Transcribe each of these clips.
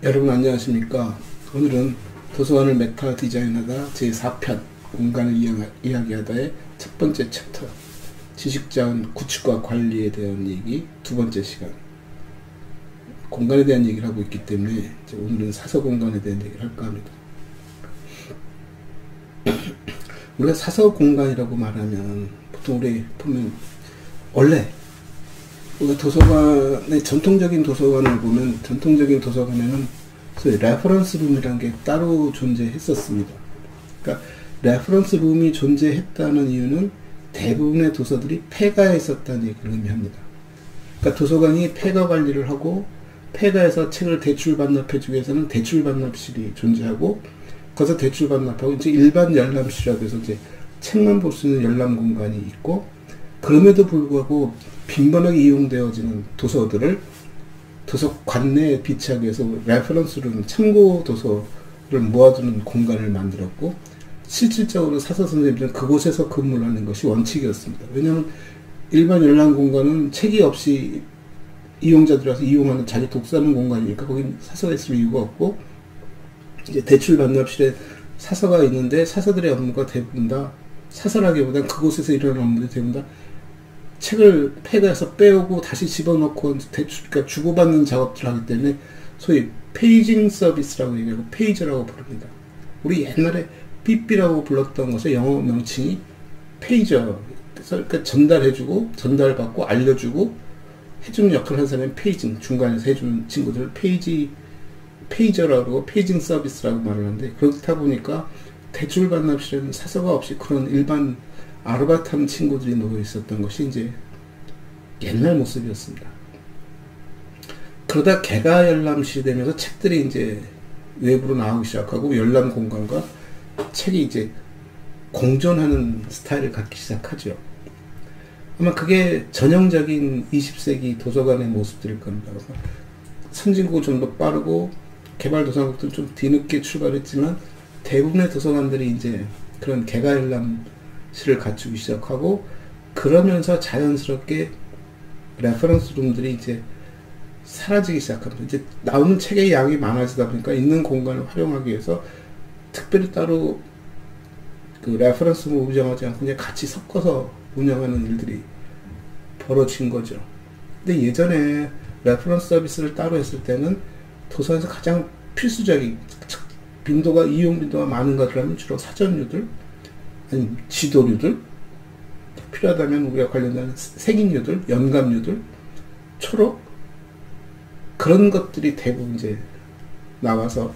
여러분 안녕하십니까. 오늘은 도서관을 메타 디자인하다 제4편 공간을 이야기하다의 첫 번째 챕터 지식자원 구축과 관리에 대한 얘기 두 번째 시간 공간에 대한 얘기를 하고 있기 때문에 오늘은 사서 공간에 대한 얘기를 할까 합니다. 우리가 사서 공간이라고 말하면 보통 우리 보면 원래 우리가 도서관의 전통적인 도서관을 보면 전통적인 도서관에는 소위 레퍼런스 룸이라는 게 따로 존재했었습니다. 그러니까 레퍼런스 룸이 존재했다는 이유는 대부분의 도서들이 폐가했었다는 얘기를 의미합니다. 그러니까 도서관이 폐가 관리를 하고 폐가에서 책을 대출 반납해주기 위해서는 대출 반납실이 존재하고 거기서 대출 반납하고 이제 일반 열람실이라고 해서 이제 책만 볼 수 있는 열람 공간이 있고 그럼에도 불구하고 빈번하게 이용되어지는 도서들을 도서관 내에 비치하기 위해서 레퍼런스룸, 참고 도서를 모아두는 공간을 만들었고 실질적으로 사서 선생님들은 그곳에서 근무를 하는 것이 원칙이었습니다. 왜냐하면 일반 열람 공간은 책이 없이 이용자들이 와서 이용하는 자기 독서하는 공간이니까 거긴 사서가 있을 이유가 없고 이제 대출 반납실에 사서가 있는데 사서들의 업무가 대부분 다 사서라기보다는 그곳에서 일어나는 업무들이 대부분 다 책을 폐가해서 빼오고 다시 집어넣고 대출, 그러니까 주고받는 작업들을 하기 때문에 소위 페이징 서비스라고 얘기하고 페이저라고 부릅니다. 우리 옛날에 삐삐라고 불렀던 것의 영어 명칭이 페이저. 그러니까 전달해주고 전달받고 알려주고 해주는 역할을 하는 사람이 페이징, 중간에서 해주는 친구들을 페이저라고 하고 페이징 서비스라고 말을 하는데 그렇다 보니까 대출 반납실에는 사서가 없이 그런 일반 아르바탐 친구들이 놓여 있었던 것이 이제 옛날 모습이었습니다. 그러다 개가 열람실이 되면서 책들이 이제 외부로 나오기 시작하고 열람 공간과 책이 이제 공존하는 스타일을 갖기 시작하죠. 아마 그게 전형적인 20세기 도서관의 모습들일 겁니다. 선진국은 좀 더 빠르고 개발도상국들은 좀 뒤늦게 출발했지만 대부분의 도서관들이 이제 그런 개가 열람실을 갖추기 시작하고 그러면서 자연스럽게 레퍼런스 룸들이 이제 사라지기 시작합니다. 이제 나오는 책의 양이 많아지다 보니까 있는 공간을 활용하기 위해서 특별히 따로 그 레퍼런스 룸 운영하지 않고 그냥 같이 섞어서 운영하는 일들이 벌어진 거죠. 근데 예전에 레퍼런스 서비스를 따로 했을 때는 도서관에서 가장 필수적인 빈도가 이용 빈도가 많은 것이라면 주로 사전류들 아니면 지도류들 필요하다면 우리가 관련된 색인류들, 연감류들, 초록 그런 것들이 대부분 이제 나와서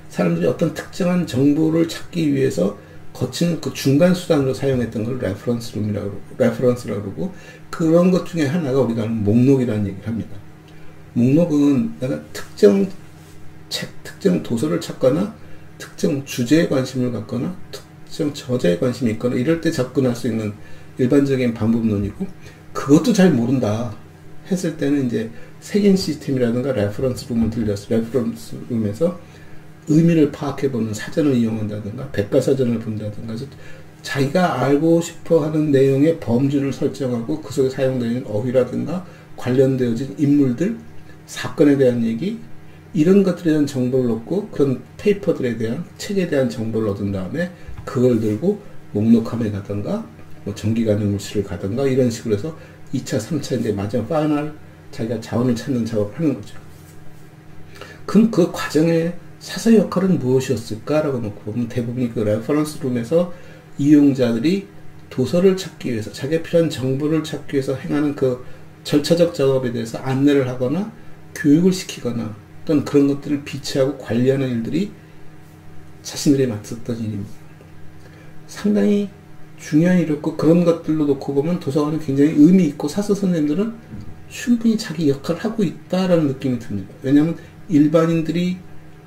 사람들이 어떤 특정한 정보를 찾기 위해서 거치는 그 중간 수단으로 사용했던 걸 레퍼런스라고 그러고 그런 것 중에 하나가 우리가 하는 목록이라는 얘기를 합니다. 목록은 내가 특정 책, 특정 도서를 찾거나 특정 주제에 관심을 갖거나 특정 저자에 관심이 있거나 이럴 때 접근할 수 있는 일반적인 방법론이고 그것도 잘 모른다 했을 때는 이제 색인 시스템이라든가 레퍼런스 룸을 들려서 레퍼런스 룸에서 의미를 파악해보는 사전을 이용한다든가 백과사전을 본다든가 자기가 알고 싶어 하는 내용의 범주를 설정하고 그 속에 사용되는 어휘라든가 관련되어진 인물들, 사건에 대한 얘기 이런 것들에 대한 정보를 얻고 그런 페이퍼들에 대한 책에 대한 정보를 얻은 다음에 그걸 들고 목록함에 가든가 뭐 전기가능물실을 가든가 이런 식으로 해서 2차, 3차 이제 마지막 파이널 자기가 자원을 찾는 작업을 하는 거죠. 그럼 그 과정에 사서 역할은 무엇이었을까라고 놓고 보면 대부분이 그 레퍼런스 룸에서 이용자들이 도서를 찾기 위해서 자기가 필요한 정보를 찾기 위해서 행하는 그 절차적 작업에 대해서 안내를 하거나 교육을 시키거나 어떤 그런 것들을 비치하고 관리하는 일들이 자신들이 맡았던 일입니다. 상당히 중요한 일이었고 그런 것들로 놓고 보면 도서관은 굉장히 의미 있고 사서 선생님들은 충분히 자기 역할을 하고 있다라는 느낌이 듭니다. 왜냐하면 일반인들이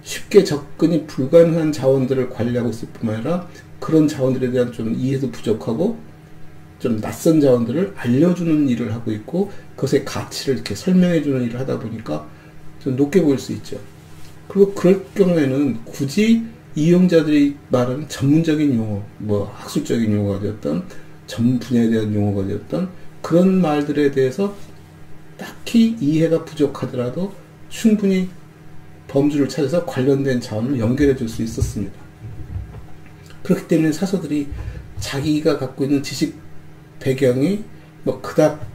쉽게 접근이 불가능한 자원들을 관리하고 있을 뿐만 아니라 그런 자원들에 대한 좀 이해도 부족하고 좀 낯선 자원들을 알려주는 일을 하고 있고 그것의 가치를 이렇게 설명해주는 일을 하다 보니까 좀 높게 보일 수 있죠. 그리고 그럴 경우에는 굳이 이용자들이 말하는 전문적인 용어, 뭐 학술적인 용어가 되었던 전 분야에 대한 용어가 되었던 그런 말들에 대해서 딱히 이해가 부족하더라도 충분히 범주를 찾아서 관련된 자원을 연결해 줄 수 있었습니다. 그렇기 때문에 사서들이 자기가 갖고 있는 지식 배경이 뭐 그닥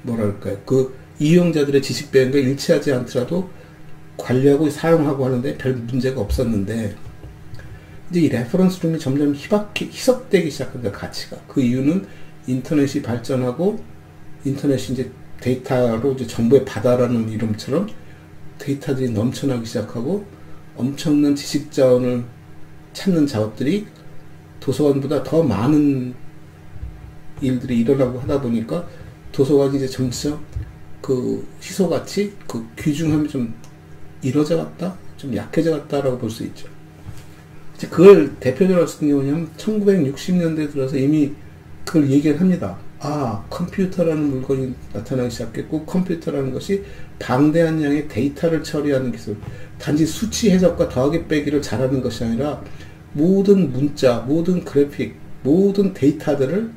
뭐랄까요, 이용자들의 지식 배경과 일치하지 않더라도 관리하고 사용하고 하는데 별 문제가 없었는데, 이제 이 레퍼런스룸이 점점 희석되기 시작합니다, 가치가. 그 이유는 인터넷이 발전하고, 인터넷이 이제 데이터로 이제 정보의 바다라는 이름처럼 데이터들이 넘쳐나기 시작하고, 엄청난 지식 자원을 찾는 작업들이 도서관보다 더 많은 일들이 일어나고 하다 보니까 도서관이 이제 점차 그 희소가치, 그 귀중함이 좀 이뤄져 갔다, 좀 약해져 갔다라고 볼 수 있죠. 이제 그걸 대표적으로 같은 경우는 1960년대 들어서 이미 그걸 얘기를 합니다. 아, 컴퓨터라는 물건이 나타나기 시작했고, 컴퓨터라는 것이 방대한 양의 데이터를 처리하는 기술, 단지 수치 해석과 더하기 빼기를 잘하는 것이 아니라 모든 문자, 모든 그래픽, 모든 데이터들을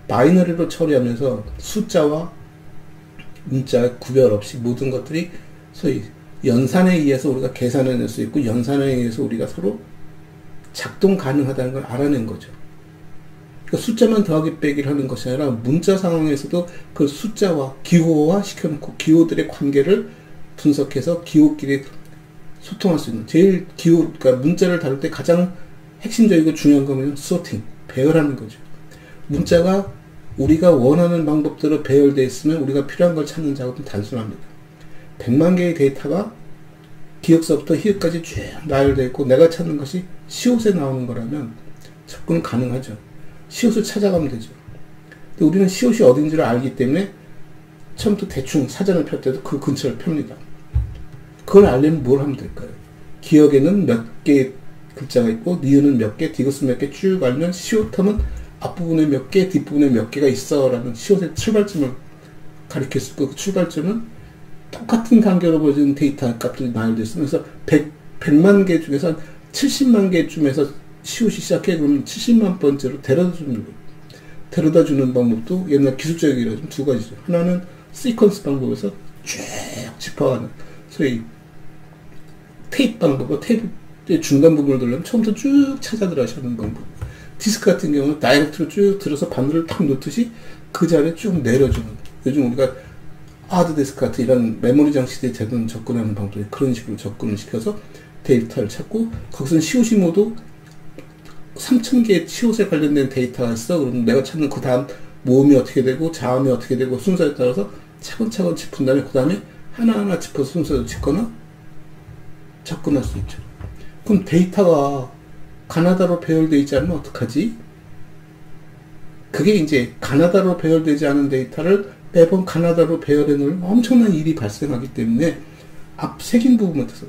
바이너리로 처리하면서 숫자와 문자의 구별 없이 모든 것들이 소위 연산에 의해서 우리가 계산해낼 수 있고, 연산에 의해서 우리가 서로 작동 가능하다는 걸 알아낸 거죠. 그러니까 숫자만 더하기 빼기를 하는 것이 아니라 문자 상황에서도 그 숫자와 기호화 시켜놓고 기호들의 관계를 분석해서 기호끼리 소통할 수 있는, 제일 그러니까 문자를 다룰 때 가장 핵심적이고 중요한 거는 소팅, 배열하는 거죠. 문자가 우리가 원하는 방법대로 배열되어 있으면 우리가 필요한 걸 찾는 작업은 단순합니다. 100만 개의 데이터가 기역서부터 희역까지 쭉 나열되어 있고, 내가 찾는 것이 시옷에 나오는 거라면 접근은 가능하죠. 시옷을 찾아가면 되죠. 근데 우리는 시옷이 어딘지를 알기 때문에 처음부터 대충 사전을 펼 때도 그 근처를 펴니다. 그걸 알려면 뭘 하면 될까요? 기역에는 몇 개의 글자가 있고, 니은은 몇 개, 디귿은 몇 개 쭉 알면 시옷하면 앞부분에 몇 개, 뒷부분에 몇 개가 있어 라는 시옷의 출발점을 가리킬 수 있고, 그 출발점은 똑같은 간격으로 보여지는 데이터 값들이 나열되어 있으면서 100만 개 중에서 한 70만 개쯤에서 시옷이 시작해. 그러면 70만 번째로 데려다 주는 방법도 옛날 기술적이라 좀 두 가지죠. 하나는 시퀀스 방법에서 쭉 짚어가는 소위 테이프 방법과 테이프의 중간 부분을 들려면 처음부터 쭉 찾아 들어가셔야 하는 방법. 디스크 같은 경우는 다이렉트로 쭉 들어서 바늘을 탁 놓듯이 그 자리에 쭉 내려주는, 요즘 우리가 하드디스크 같은 이런 메모리 장치들에 제대로 접근하는 방법이 그런 식으로 접근을 시켜서 데이터를 찾고, 거기서는 시옷이 모두 3000개의 시옷에 관련된 데이터가 있어. 그럼 내가 찾는 그 다음 모음이 어떻게 되고 자음이 어떻게 되고 순서에 따라서 차근차근 짚은 다음에 그 다음에 하나하나 짚어서 순서를 짚거나 접근할 수 있죠. 그럼 데이터가 가나다로 배열되어 있지 않으면 어떡하지? 그게 이제 가나다로 배열되지 않은 데이터를 매번 가나다로 배열해 놓으면 엄청난 일이 발생하기 때문에 앞 새긴 부분부터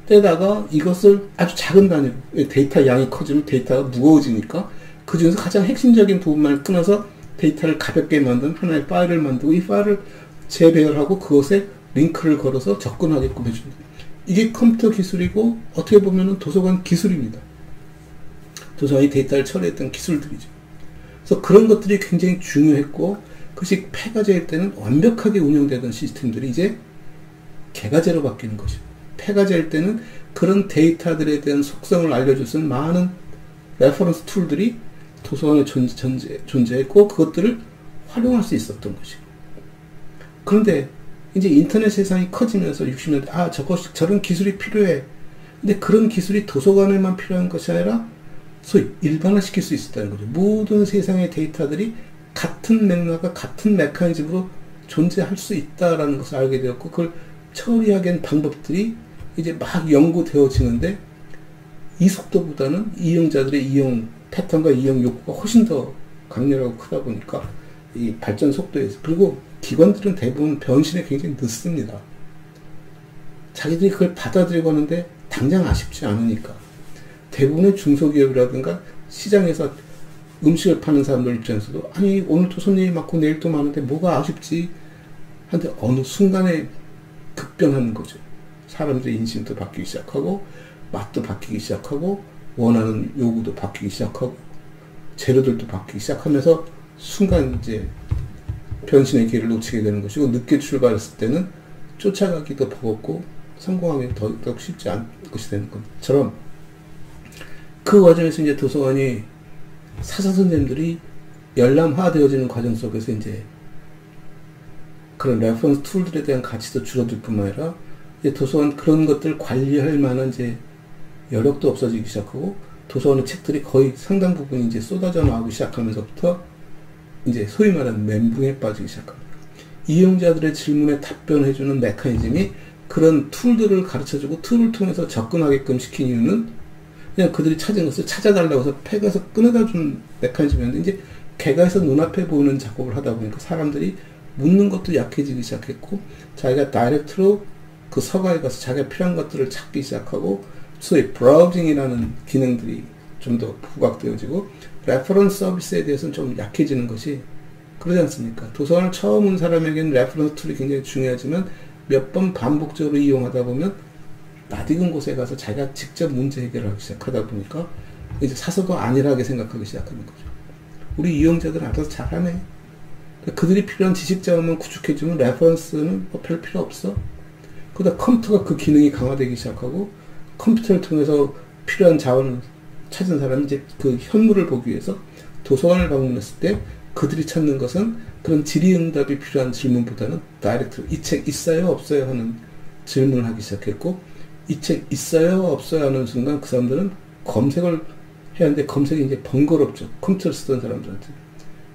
때다가 이것을 아주 작은 단위로, 데이터 양이 커지면 데이터가 무거워지니까 그 중에서 가장 핵심적인 부분만 끊어서 데이터를 가볍게 만든 하나의 파일을 만들고, 이 파일을 재배열하고 그것에 링크를 걸어서 접근하게끔 해줍니다. 이게 컴퓨터 기술이고 어떻게 보면 도서관 기술입니다. 도서관이 데이터를 처리했던 기술들이죠. 그래서 그런 것들이 굉장히 중요했고, 그것이 폐가제일 때는 완벽하게 운영되던 시스템들이 이제 개가제로 바뀌는 것이죠. 폐가제일 때는 그런 데이터들에 대한 속성을 알려줄 수 있는 많은 레퍼런스 툴들이 도서관에 존재했고, 그것들을 활용할 수 있었던 것이고. 그런데 이제 인터넷 세상이 커지면서 60년대 저런 기술이 필요해. 근데 그런 기술이 도서관에만 필요한 것이 아니라 소위 일반화시킬 수 있었다는 거죠. 모든 세상의 데이터들이 같은 맥락과 같은 메커니즘으로 존재할 수 있다라는 것을 알게 되었고, 그걸 처리하기 위한 방법들이 이제 막 연구되어지는데, 이 속도보다는 이용자들의 이용 패턴과 이용 욕구가 훨씬 더 강렬하고 크다 보니까 이 발전 속도에서, 그리고 기관들은 대부분 변신에 굉장히 늦습니다. 자기들이 그걸 받아들이고 하는데 당장 아쉽지 않으니까. 대부분의 중소기업이라든가 시장에서 음식을 파는 사람들 입장에서도, 아니 오늘도 손님이 많고 내일도 많은데 뭐가 아쉽지? 한데 어느 순간에 급변하는 거죠. 사람들의 인심도 바뀌기 시작하고, 맛도 바뀌기 시작하고, 원하는 요구도 바뀌기 시작하고, 재료들도 바뀌기 시작하면서 순간 이제 변신의 기회를 놓치게 되는 것이고, 늦게 출발했을 때는 쫓아가기도 버겁고 성공하기 더욱 쉽지 않은 것이 되는 것처럼 그 과정에서 이제 도서관이 사서 선생님들이 열람화되어지는 과정 속에서 이제 그런 레퍼런스 툴들에 대한 가치도 줄어들 뿐만 아니라 이제 도서관 그런 것들 관리할 만한 이제 여력도 없어지기 시작하고 도서관의 책들이 거의 상당 부분 이제 쏟아져 나오기 시작하면서부터 이제 소위 말하는 멘붕에 빠지기 시작합니다. 이용자들의 질문에 답변해주는 메커니즘이 그런 툴들을 가르쳐주고 툴을 통해서 접근하게끔 시킨 이유는 그냥 그들이 찾은 것을 찾아달라고 해서 팩에서 끊어다 준 메커니즘이었는데 이제 개가에서 눈앞에 보이는 작업을 하다 보니까 사람들이 묻는 것도 약해지기 시작했고 자기가 다이렉트로 그 서가에 가서 자기가 필요한 것들을 찾기 시작하고 소위 브라우징이라는 기능들이 좀 더 부각되어지고 레퍼런스 서비스에 대해서는 좀 약해지는 것이 그러지 않습니까? 도서관을 처음 온 사람에게는 레퍼런스 툴이 굉장히 중요하지만 몇 번 반복적으로 이용하다 보면 낯익은 곳에 가서 자기가 직접 문제 해결하기 시작하다 보니까 이제 사서도 안일하게 생각하기 시작하는 거죠. 우리 이용자들은 알아서 잘하네. 그들이 필요한 지식 자원만 구축해주면 레퍼런스는 뭐 별 필요 없어. 그러다 컴퓨터가 그 기능이 강화되기 시작하고 컴퓨터를 통해서 필요한 자원을 찾은 사람이 이제 그 현물을 보기 위해서 도서관을 방문했을 때 그들이 찾는 것은 그런 질의응답이 필요한 질문보다는 다이렉트로 이 책 있어요 없어요 하는 질문을 하기 시작했고 이 책 있어요 없어요 하는 순간 그 사람들은 검색을 해야 하는데 검색이 이제 번거롭죠. 컴퓨터를 쓰던 사람들한테.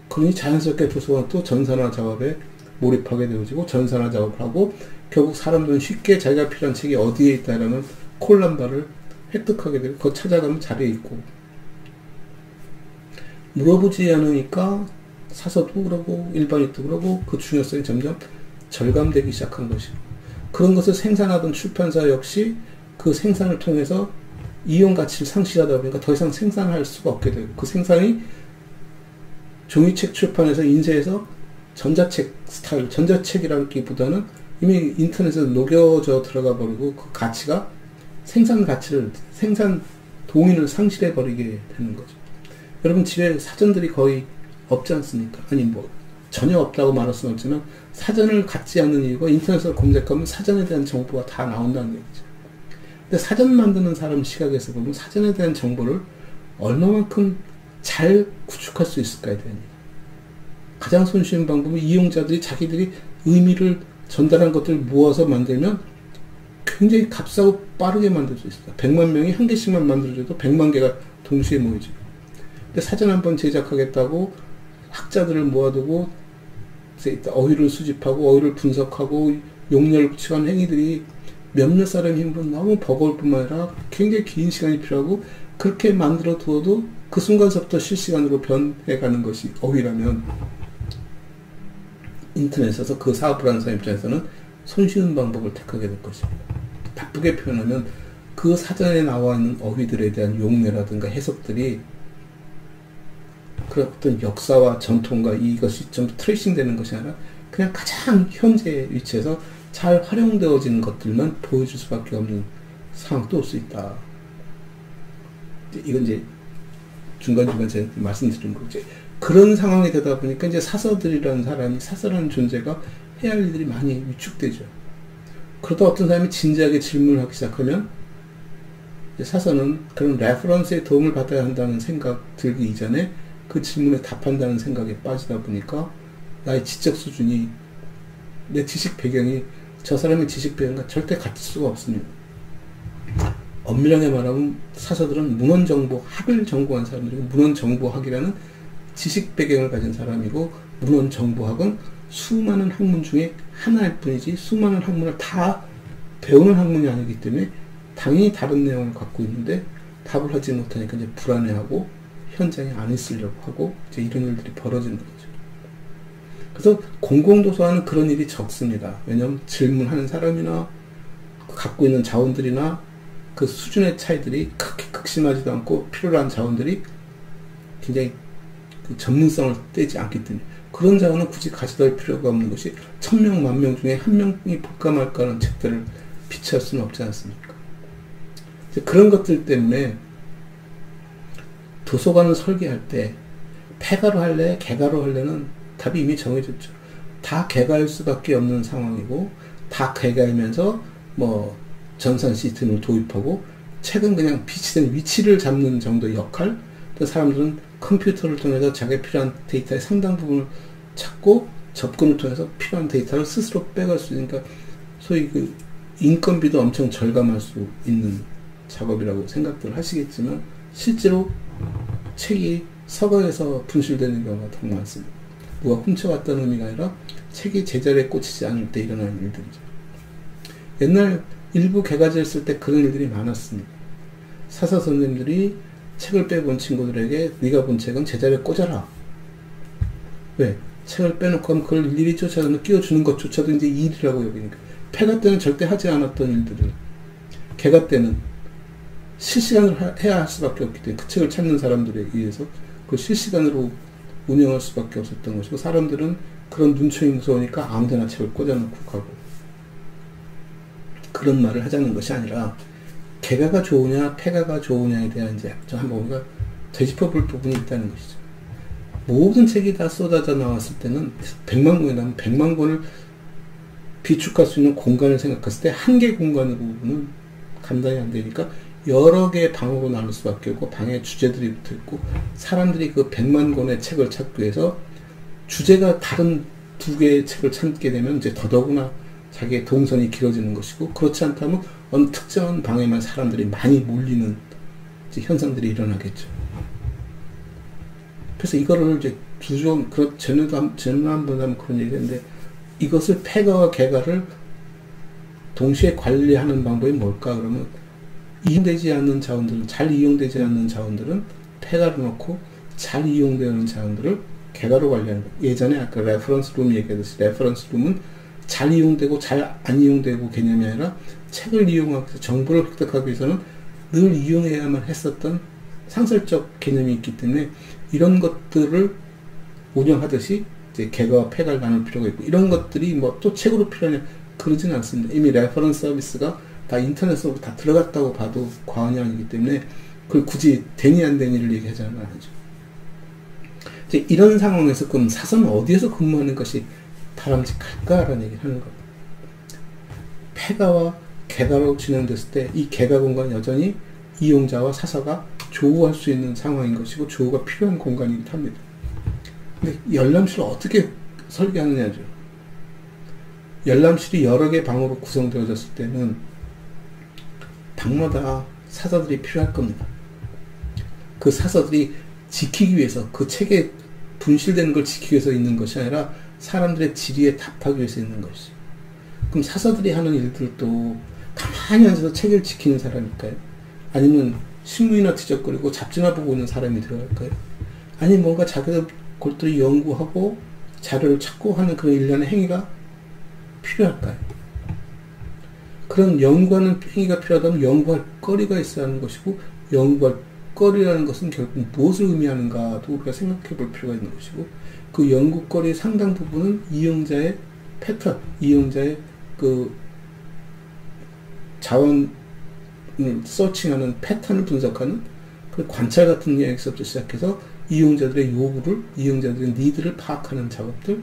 그러니 자연스럽게 도서관 또 전산화 작업에 몰입하게 되어지고 전산화 작업을 하고 결국 사람들은 쉽게 자기가 필요한 책이 어디에 있다라는 콜럼바를 획득하게 되고 그거 찾아가면 자리에 있고 물어보지 않으니까 사서도 그러고 일반인도 그러고 그 중요성이 점점 절감되기 시작한 것이고 그런 것을 생산하던 출판사 역시 그 생산을 통해서 이용 가치를 상실하다 보니까 더 이상 생산할 수가 없게 되고 그 생산이 종이책 출판에서 인쇄해서 전자책 스타일, 전자책이라기보다는 이미 인터넷에 녹여져 들어가 버리고 그 가치가 생산 가치를, 생산 동인을 상실해 버리게 되는 거죠. 여러분 집에 사전들이 거의 없지 않습니까? 아니 뭐 전혀 없다고 말할 수는 없지만 사전을 갖지 않는 이유가 인터넷으로 검색하면 사전에 대한 정보가 다 나온다는 얘기죠. 근데 사전 만드는 사람 시각에서 보면 사전에 대한 정보를 얼마만큼 잘 구축할 수 있을까에 대한 얘기. 가장 손쉬운 방법은 이용자들이 자기들이 의미를 전달한 것들을 모아서 만들면 굉장히 값싸고 빠르게 만들 수 있습니다. 100만 명이 한 개씩만 만들어줘도 100만 개가 동시에 모이죠. 근데 사전 한번 제작하겠다고 학자들을 모아두고 어휘를 수집하고 어휘를 분석하고 용례를 붙이는 행위들이 몇몇 사람의 힘으로 너무 버거울 뿐만 아니라 굉장히 긴 시간이 필요하고 그렇게 만들어 두어도 그 순간서부터 실시간으로 변해가는 것이 어휘라면 인터넷에서 그 사업을 하는 사람 입장에서는 손쉬운 방법을 택하게 될 것입니다. 바쁘게 표현하면 그 사전에 나와 있는 어휘들에 대한 용례라든가 해석들이 그런 어떤 역사와 전통과 이것이 좀 트레이싱 되는 것이 아니라 그냥 가장 현재 위치에서 잘 활용되어지는 것들만 보여줄 수밖에 없는 상황도 올 수 있다. 이건 이제 중간중간 제가 말씀드린 거죠. 그런 상황이 되다 보니까 이제 사서들이라는 사람이, 사서라는 존재가 해야 할 일들이 많이 위축되죠. 그러다 어떤 사람이 진지하게 질문을 하기 시작하면 사서는 그런 레퍼런스의 도움을 받아야 한다는 생각 들기 이전에 그 질문에 답한다는 생각에 빠지다 보니까 나의 지적 수준이, 내 지식 배경이 저 사람의 지식 배경과 절대 같을 수가 없습니다. 엄밀하게 말하면 사서들은 문헌정보학을 전공한 사람들이고 문헌정보학이라는 지식 배경을 가진 사람이고 문헌정보학은 수많은 학문 중에 하나일 뿐이지 수많은 학문을 다 배우는 학문이 아니기 때문에 당연히 다른 내용을 갖고 있는데 답을 하지 못하니까 이제 불안해하고 현장에 안 있으려고 하고 이제 이런 일들이 벌어지는 거죠. 그래서 공공도서관은 그런 일이 적습니다. 왜냐하면 질문하는 사람이나 갖고 있는 자원들이나 그 수준의 차이들이 크게 극심하지도 않고 필요로 한 자원들이 굉장히 그 전문성을 떼지 않기 때문에 그런 자원은 굳이 가져다 할 필요가 없는 것이 1000명, 10,000명 중에 한 명이 볼까 말까 하는 책들을 비치할 수는 없지 않습니까? 이제 그런 것들 때문에 도서관을 설계할 때 폐가로 할래, 개가로 할래는 답이 이미 정해졌죠. 다 개가일 수밖에 없는 상황이고 다 개가하면서 뭐 전산 시스템을 도입하고 책은 그냥 비치된 위치를 잡는 정도의 역할. 또 사람들은 컴퓨터를 통해서 자기가 필요한 데이터의 상당 부분을 찾고 접근을 통해서 필요한 데이터를 스스로 빼갈 수 있으니까 소위 그 인건비도 엄청 절감할 수 있는 작업이라고 생각들 하시겠지만 실제로 책이 서각에서 분실되는 경우가 더 많습니다. 누가 훔쳐갔다는 의미가 아니라 책이 제자리에 꽂히지 않을 때 일어나는 일들이죠. 옛날 일부 개가지를 쓸 때 그런 일들이 많았습니다. 사서 선생님들이 책을 빼본 친구들에게 네가 본 책은 제자리에 꽂아라. 왜? 책을 빼놓고 하면 그걸 일일이 쫓아서 끼워주는 것조차도 이제 일이라고 여기니까. 폐가 때는 절대 하지 않았던 일들을 개가 때는 실시간으로 해야 할 수밖에 없기 때문에 그 책을 찾는 사람들에 의해서 그 실시간으로 운영할 수밖에 없었던 것이고 사람들은 그런 눈총이 무서우니까 아무데나 책을 꽂아놓고 가고 그런 말을 하자는 것이 아니라 개가가 좋으냐 폐가가 좋으냐에 대한 이제 좀 한번 우리가 되짚어볼 부분이 있다는 것이죠. 모든 책이 다 쏟아져 나왔을 때는 100만 권이 나면 100만 권을 비축할 수 있는 공간을 생각했을 때 한 개 공간으로는 감당이 안 되니까 여러 개의 방으로 나눌 수밖에 없고 방에 주제들이 붙어 있고 사람들이 그 100만 권의 책을 찾기 위해서 주제가 다른 두 개의 책을 찾게 되면 이제 더더구나 자기의 동선이 길어지는 것이고 그렇지 않다면 어느 특정한 방에만 사람들이 많이 몰리는 이제 현상들이 일어나겠죠. 그래서 이거를 이제 전에도 한번 하면 그런 얘기 했는데 이것을 폐가와 개가를 동시에 관리하는 방법이 뭘까? 그러면 이용되지 않는 자원들은 잘 이용되지 않는 자원들은 폐가로 놓고 잘 이용되는 자원들을 개가로 관리하는 거예요. 예전에 아까 레퍼런스 룸 얘기했듯이 레퍼런스 룸은 잘 이용되고 잘 안 이용되고 개념이 아니라 책을 이용하기 위해서 정보를 획득하기 위해서는 늘 이용해야만 했었던 상설적 개념이 있기 때문에 이런 것들을 운영하듯이 이제 개가와 폐가를 나눌 필요가 있고 이런 것들이 뭐 또 책으로 필요하냐 그러지는 않습니다. 이미 레퍼런스 서비스가 다 인터넷으로 다 들어갔다고 봐도 과언이 아니기 때문에 그걸 굳이 되니 안 되니를 얘기하자는 아니죠. 이제 이런 상황에서 그럼 사서는 어디에서 근무하는 것이 바람직할까라는 얘기를 하는 겁니다. 폐가와 개가로 진행됐을 때 이 개가 공간은 여전히 이용자와 사서가 조우할 수 있는 상황인 것이고 조우가 필요한 공간이기도 합니다. 근데 열람실을 어떻게 설계하느냐죠. 열람실이 여러 개 방으로 구성되어졌을 때는 방마다 사서들이 필요할 겁니다. 그 사서들이 지키기 위해서 그 책에 분실되는 걸 지키기 위해서 있는 것이 아니라 사람들의 질의에 답하기 위해서 있는 것이죠. 그럼 사서들이 하는 일들도 가만히 앉아서 책을 지키는 사람일까요? 아니면 신문이나 뒤적거리고 잡지나 보고 있는 사람이 들어갈까요? 아니면 뭔가 자기들 골똘히 연구하고 자료를 찾고 하는 그런 일련의 행위가 필요할까요? 그런 연구하는 행위가 필요하다면 연구할 거리가 있어야 하는 것이고 연구할 거리라는 것은 결국 무엇을 의미하는가도 우리가 생각해 볼 필요가 있는 것이고 그 연구거리의 상당 부분은 이용자의 패턴, 이용자의 그 자원을 서칭하는 패턴을 분석하는 그 관찰 같은 영역에서부터 시작해서 이용자들의 요구를, 이용자들의 니드를 파악하는 작업들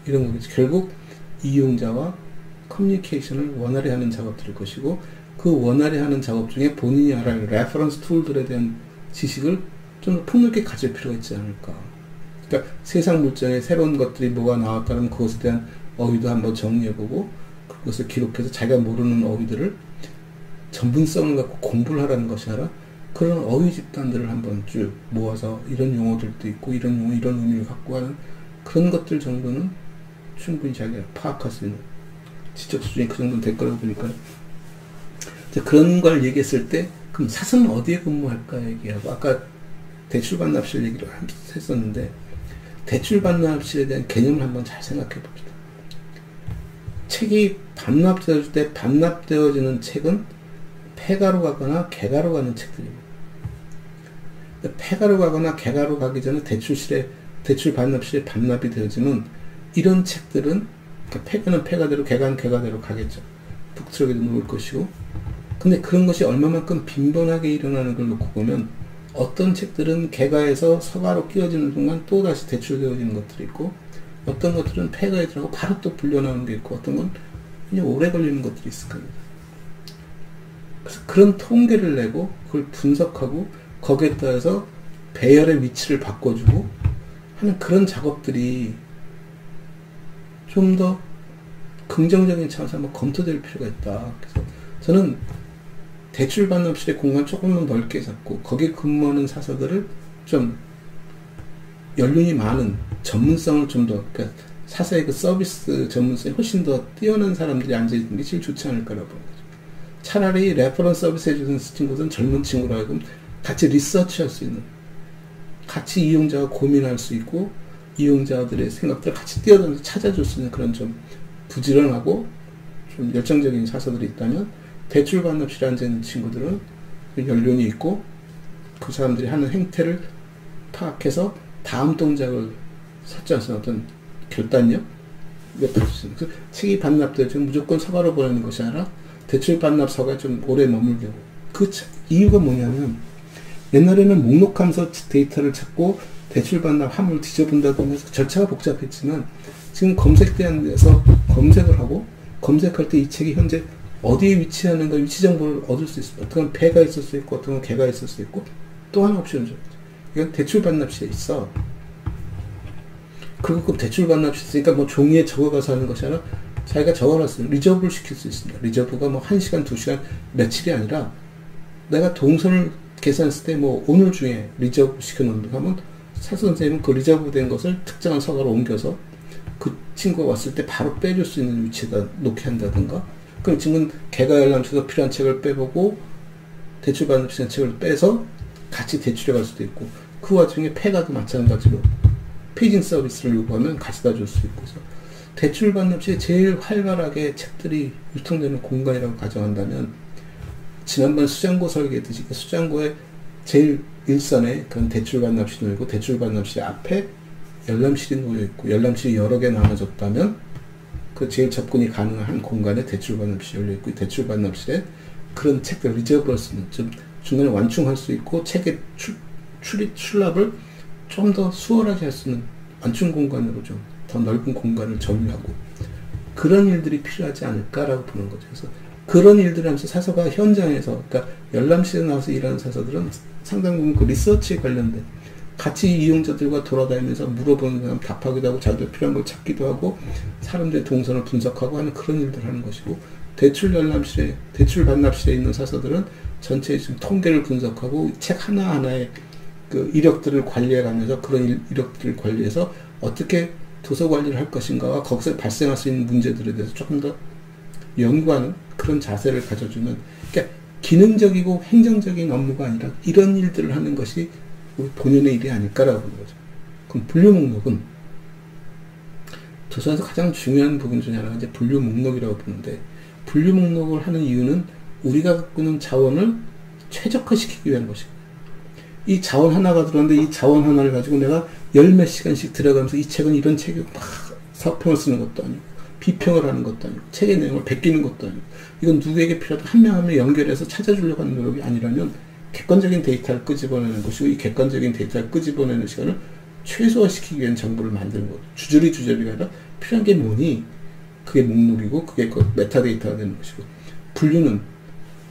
이런 거겠죠. 결국 이용자와 커뮤니케이션을 원활히 하는 작업들일 것이고 그 원활히 하는 작업 중에 본인이 알아야 할 레퍼런스 툴들에 대한 지식을 좀 더 폭넓게 가질 필요가 있지 않을까. 그러니까 세상 물정에 새로운 것들이 뭐가 나왔다면 그것에 대한 어휘도 한번 정리해보고 그것을 기록해서 자기가 모르는 어휘들을 전문성을 갖고 공부를 하라는 것이 아니라 그런 어휘 집단들을 한번 쭉 모아서 이런 용어들도 있고 이런 용어, 이런 의미를 갖고 하는 그런 것들 정도는 충분히 자기가 파악할 수 있는 지적 수준이 그 정도는 될 거라고 보니까 그런 걸 얘기했을 때 그럼 사서는 어디에 근무할까 얘기하고 아까 대출 반납실 얘기를 했었는데 대출 반납실에 대한 개념을 한번 잘 생각해 봅시다. 책이 반납되어질 때 반납되어지는 책은 폐가로 가거나 개가로 가는 책들입니다. 폐가로 가거나 개가로 가기 전에 대출 반납실에 반납이 되어지면 이런 책들은 그러니까 폐가는 폐가대로 개가는 개가대로 가겠죠. 북트럭에도 놓을 것이고 근데 그런 것이 얼마만큼 빈번하게 일어나는 걸 놓고 보면 어떤 책들은 개가에서 서가로 끼워지는 순간 또다시 대출되어지는 것들이 있고 어떤 것들은 폐가에 들어가고 바로 또 불려나오는 게 있고 어떤 건 굉장히 오래 걸리는 것들이 있을 겁니다. 그래서 그런 통계를 내고 그걸 분석하고 거기에 따라서 배열의 위치를 바꿔주고 하는 그런 작업들이 좀 더 긍정적인 차원에서 한번 검토될 필요가 있다. 그래서 저는 대출 반납실의 공간 조금만 넓게 잡고 거기에 근무하는 사서들을 좀 연륜이 많은 전문성을 좀 더, 그러니까 사서의 그 서비스 전문성이 훨씬 더 뛰어난 사람들이 앉아있는 게 제일 좋지 않을까라고 보는 거죠. 차라리 레퍼런스 서비스 해주는 친구들은 젊은 친구라 하여금 같이 리서치할 수 있는, 같이 이용자가 고민할 수 있고 이용자들의 생각들을 같이 뛰어다니면서 찾아줄 수 있는 그런 좀 부지런하고 좀 열정적인 사서들이 있다면, 대출 반납실에 앉아있는 친구들은 연륜이 있고 그 사람들이 하는 행태를 파악해서 다음 동작을 찾지 않는 어떤 결단력? 그래서 책이 반납되면 무조건 서가로 보내는 것이 아니라 대출 반납서가 좀 오래 머물게 하고, 그 이유가 뭐냐면 옛날에는 목록하면서 데이터를 찾고 대출 반납 함을 뒤져본다고 해서 절차가 복잡했지만 지금 검색대한 데서 검색을 하고 검색할 때 이 책이 현재 어디에 위치하는가 위치 정보를 얻을 수 있습니다. 어떤 건 배가 있을 수 있고 어떤 건 개가 있을 수 있고 또 하나 옵션이죠. 이건 대출 반납실에 있어. 그리고 그 대출 반납실에 있으니까 뭐 종이에 적어가서 하는 것이 아니라 자기가 적어놨으면 리저브를 시킬 수 있습니다. 리저브가 뭐 1시간, 2시간, 며칠이 아니라 내가 동선을 계산했을 때 뭐 오늘 중에 리저브 시켜놓는다 하면 사서 선생님은 그 리저브 된 것을 특정한 서가로 옮겨서 그 친구가 왔을 때 바로 빼줄 수 있는 위치에다 놓게 한다든가, 그럼 지금 개가 열람쳐서 필요한 책을 빼보고 대출 반납실의 책을 빼서 같이 대출해 갈 수도 있고, 그 와중에 폐가도 마찬가지로 페이징 서비스를 요구하면 가져다 줄 수 있고, 그래서 대출 반납실에 제일 활발하게 책들이 유통되는 공간이라고 가정한다면, 지난번 수장고 설계했듯이 그 수장고에 제일 일선에 그런 대출 반납실이 놓이고 대출 반납실 앞에 열람실이 놓여있고 열람실이 여러 개 나눠졌다면 그 제일 접근이 가능한 공간에 대출 반납실이 열려있고, 대출 반납실에 그런 책들 리저브를 쓰는, 좀 중간에 완충할 수 있고 책의 출납을 좀 더 수월하게 할 수 있는 완충 공간으로 좀 더 넓은 공간을 점유하고 그런 일들이 필요하지 않을까라고 보는 거죠. 그래서 그런 일들을 하면서 사서가 현장에서, 그러니까 열람실에 나와서 일하는 사서들은 상당 부분 그 리서치에 관련된, 같이 이용자들과 돌아다니면서 물어보는 사람 답하기도 하고 자기들 필요한 걸 찾기도 하고 사람들의 동선을 분석하고 하는 그런 일들을 하는 것이고, 대출 열람실에, 대출 반납실에 있는 사서들은 전체의 지금 통계를 분석하고 책 하나하나의 그 이력들을 관리해가면서 그런 이력들을 관리해서 어떻게 도서 관리를 할 것인가와 거기서 발생할 수 있는 문제들에 대해서 조금 더 연구하는 그런 자세를 가져주면, 그러니까 기능적이고 행정적인 업무가 아니라 이런 일들을 하는 것이 우리 본연의 일이 아닐까라고 보는 거죠. 그럼 분류 목록은 도서에서 가장 중요한 부분 중에 하나가 이제 분류 목록이라고 보는데, 분류 목록을 하는 이유는 우리가 갖고 있는 자원을 최적화시키기 위한 것이고, 이 자원 하나가 들어왔는데 이 자원 하나를 가지고 내가 열 몇 시간씩 들어가면서 이 책은 이런 책이고 막 서평을 쓰는 것도 아니고 비평을 하는 것도 아니고 책의 내용을 베끼는 것도 아니고, 이건 누구에게 필요하다 한 명 한 명 연결해서 찾아주려고 하는 노력이 아니라면 객관적인 데이터를 끄집어내는 것이고, 이 객관적인 데이터를 끄집어내는 시간을 최소화시키기 위한 정보를 만드는 거죠. 주저리가 아니라 필요한 게 뭐니? 그게 목록이고 그게 그 메타데이터가 되는 것이고, 분류는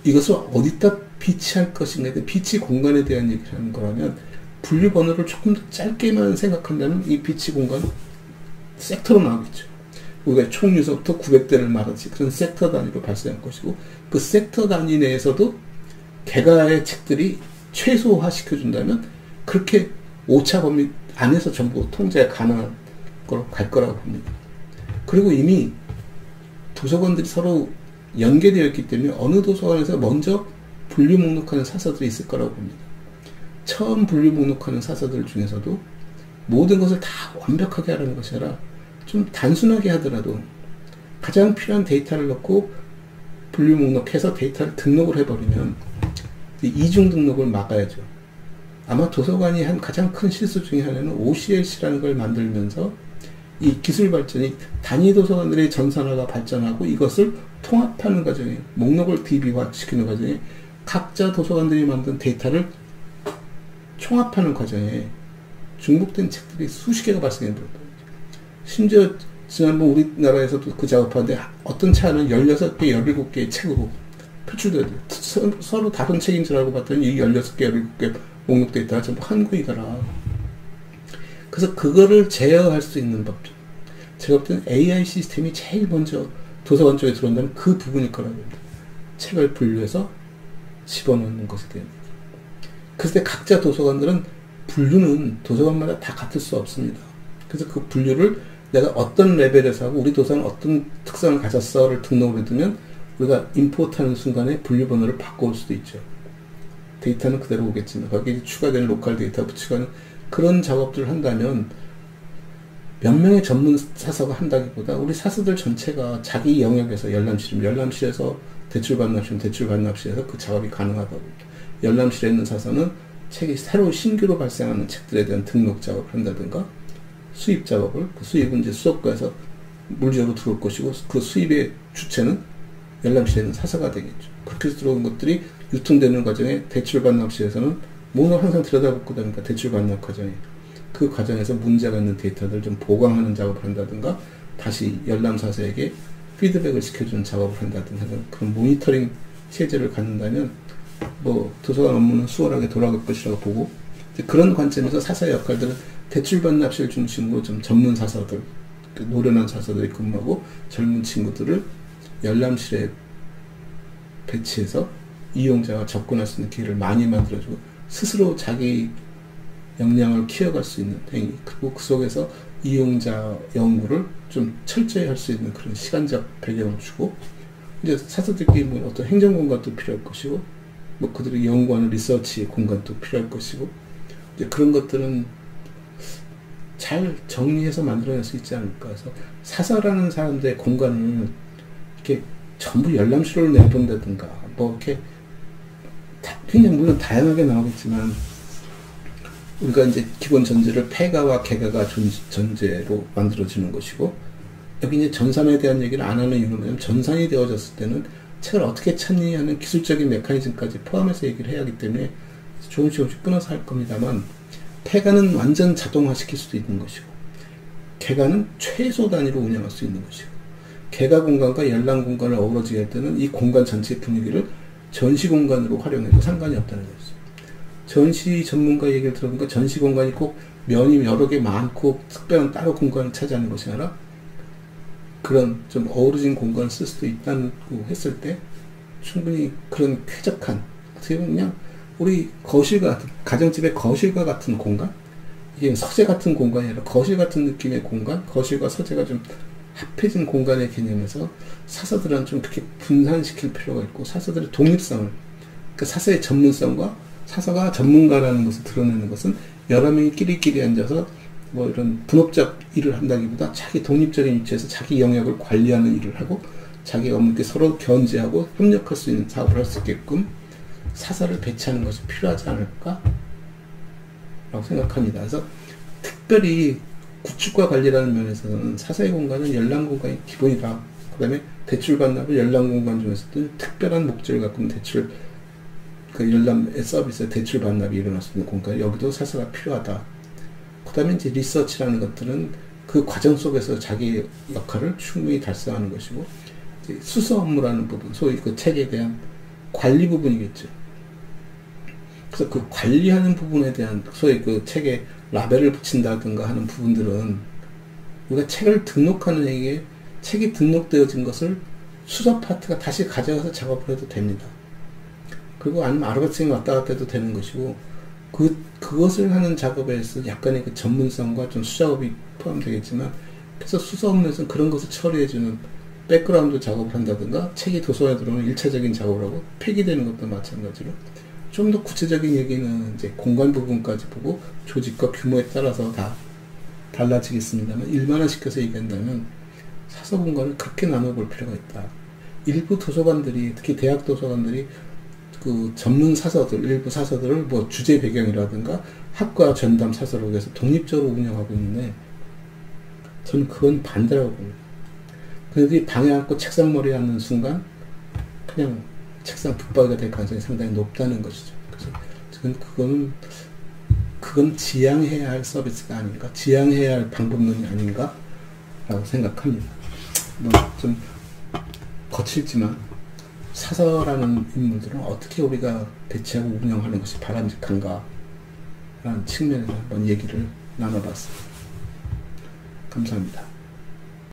이것을 어디다 비치할 것인가, 비치 공간에 대한 얘기를 하는 거라면 분류 번호를 조금 더 짧게만 생각한다면 이 비치 공간 섹터로 나오겠죠. 우리가 총 유서부터 900대를 말하듯이 그런 섹터 단위로 발생할 것이고, 그 섹터 단위 내에서도 개가의 책들이 최소화 시켜준다면 그렇게 오차 범위 안에서 전부 통제가 가능한 걸로 갈 거라고 봅니다. 그리고 이미 도서관들이 서로 연계되어 있기 때문에 어느 도서관에서 먼저 분류 목록하는 사서들이 있을 거라고 봅니다. 처음 분류 목록하는 사서들 중에서도 모든 것을 다 완벽하게 하라는 것이 아니라 좀 단순하게 하더라도 가장 필요한 데이터를 넣고 분류 목록해서 데이터를 등록을 해버리면 이중 등록을 막아야죠. 아마 도서관이 한 가장 큰 실수 중에 하나는 OCLC라는 걸 만들면서 이 기술 발전이 단위 도서관들의 전산화가 발전하고 이것을 통합하는 과정에, 목록을 DB화 시키는 과정에 각자 도서관들이 만든 데이터를 총합하는 과정에 중복된 책들이 수십 개가 발생해 버렸다. 심지어 지난번 우리나라에서도 그 작업하는데 어떤 차는 16개, 17개의 책으로 표출돼야 돼요. 서로 다른 책인 줄 알고 봤더니 이 16개, 17개 목록돼 있다가 전부 한 권이더라. 그래서 그거를 제어할 수 있는 법들. 제가 볼 때는 AI 시스템이 제일 먼저 도서관 쪽에 들어온다면 그 부분일 거라고 봅니다. 책을 분류해서 집어넣는 것에 대한. 그래서 각자 도서관들은 분류는 도서관마다 다 같을 수 없습니다. 그래서 그 분류를 내가 어떤 레벨에서 하고 우리 도서관은 어떤 특성을 가졌어를 등록을 해두면 우리가 임포트하는 순간에 분류번호를 바꿔올 수도 있죠. 데이터는 그대로 오겠지만 거기에 추가되는 로컬 데이터 붙이거나 그런 작업들을 한다면 몇 명의 전문 사서가 한다기보다 우리 사서들 전체가 자기 영역에서 열람실에서 대출 반납실에서 그 작업이 가능하다고. 열람실에 있는 사서는 책이 새로 신규로 발생하는 책들에 대한 등록 작업을 한다든가 수입 작업을, 그 수입은 이제 수업가에서 물리적으로 들어올 것이고 그 수입의 주체는 열람실에 있는 사서가 되겠죠. 그렇게 해서 들어온 것들이 유통되는 과정에 대출 반납실에서는 뭔가 항상 들여다보고 다니까 대출 반납 과정에 그 과정에서 문제가 있는 데이터들을 좀 보강하는 작업을 한다든가 다시 열람사서에게 피드백을 시켜주는 작업을 한다든가 그런 모니터링 체제를 갖는다면 뭐 도서관 업무는 수월하게 돌아갈 것이라고 보고 그런 관점에서 사서의 역할들은 대출 반납실 중심으로 좀 전문 사서들, 노련한 사서들이 근무하고 젊은 친구들을 열람실에 배치해서 이용자가 접근할 수 있는 기회를 많이 만들어주고 스스로 자기 역량을 키워갈 수 있는 행위, 그리고 그 속에서 이용자 연구를 좀 철저히 할 수 있는 그런 시간적 배경을 주고 이제 사서들끼리 뭐 어떤 행정 공간도 필요할 것이고 뭐 그들이 연구하는 리서치 공간도 필요할 것이고 이제 그런 것들은 잘 정리해서 만들어낼 수 있지 않을까 해서 사서라는 사람들의 공간을 이렇게 전부 열람실로 내본다든가 뭐 이렇게 굉장히 물론 다양하게 나오겠지만 우리가 이제 기본 전제를 폐가와 개가가 전제로 만들어지는 것이고 여기 이제 전산에 대한 얘기를 안 하는 이유는 뭐냐면 전산이 되어졌을 때는 책을 어떻게 찾니 하는 기술적인 메커니즘까지 포함해서 얘기를 해야 하기 때문에 조금씩 끊어서 할 겁니다만 폐가는 완전 자동화시킬 수도 있는 것이고 개가는 최소 단위로 운영할 수 있는 것이고 개가 공간과 열람 공간을 어우러지게 할 때는 이 공간 전체 분위기를 전시 공간으로 활용해도 상관이 없다는 거죠. 전시 전문가 얘기를 들어보니까 전시 공간이 꼭 면이 여러 개 많고 특별한 따로 공간을 차지하는 것이 아니라 그런 좀 어우러진 공간을 쓸 수도 있다고 했을 때 충분히 그런 쾌적한 어떻게 보면 그냥 우리 거실과 가정집의 거실과 같은 공간 이게 서재 같은 공간이 아니라 거실 같은 느낌의 공간 거실과 서재가 좀 합해진 공간의 개념에서 사서들은 좀 그렇게 분산시킬 필요가 있고 사서들의 독립성을 그러니까 사서의 전문성과 사서가 전문가라는 것을 드러내는 것은 여러 명이 끼리끼리 앉아서 뭐 이런 분업적 일을 한다기보다 자기 독립적인 위치에서 자기 영역을 관리하는 일을 하고 자기 업무에 서로 견제하고 협력할 수 있는 사업을 할 수 있게끔 사서를 배치하는 것이 필요하지 않을까? 라고 생각합니다. 그래서 특별히 구축과 관리라는 면에서는 사서의 공간은 열람 공간이 기본이다. 그 다음에 대출 반납을 열람 공간 중에서도 특별한 목적을 갖고 있는 대출 그 열람의 서비스에 대출 반납이 일어날 수 있는 공간 여기도 사서가 필요하다. 그 다음에 이제 리서치라는 것들은 그 과정 속에서 자기 역할을 충분히 달성하는 것이고 수서 업무라는 부분 소위 그 책에 대한 관리 부분이겠죠. 그래서 그 관리하는 부분에 대한 소위 그 책에 라벨을 붙인다든가 하는 부분들은 우리가 책을 등록하는 얘기에 책이 등록되어진 것을 수서 파트가 다시 가져가서 작업을 해도 됩니다. 그리고 아니면 아르바이트생이 왔다 갔다 해도 되는 것이고 그것을 하는 작업에서 약간의 그 전문성과 좀 수작업이 포함되겠지만 그래서 수서 업무에서는 그런 것을 처리해주는 백그라운드 작업을 한다든가 책이 도서관에 들어오면 1차적인 작업을 하고 폐기되는 것도 마찬가지로 좀 더 구체적인 얘기는 이제 공간 부분까지 보고 조직과 규모에 따라서 다 달라지겠습니다만 일반화시켜서 얘기한다면 사서 공간을 그렇게 나눠볼 필요가 있다. 일부 도서관들이 특히 대학 도서관들이 그 전문 사서들 일부 사서들을 뭐 주제 배경이라든가 학과 전담 사서로 해서 독립적으로 운영하고 있는데 저는 그건 반대라고 봅니다. 그들이 방에 앉고 책상머리에 앉는 순간 그냥 책상 붙박이가 될 가능성이 상당히 높다는 것이죠. 그래서 그건 지양해야 할 서비스가 아닌가, 지양해야 할 방법론이 아닌가 라고 생각합니다. 뭐 좀 거칠지만 사서라는 인물들은 어떻게 우리가 대체하고 운영하는 것이 바람직한가 라는 측면에서 한번 얘기를 나눠봤습니다. 감사합니다.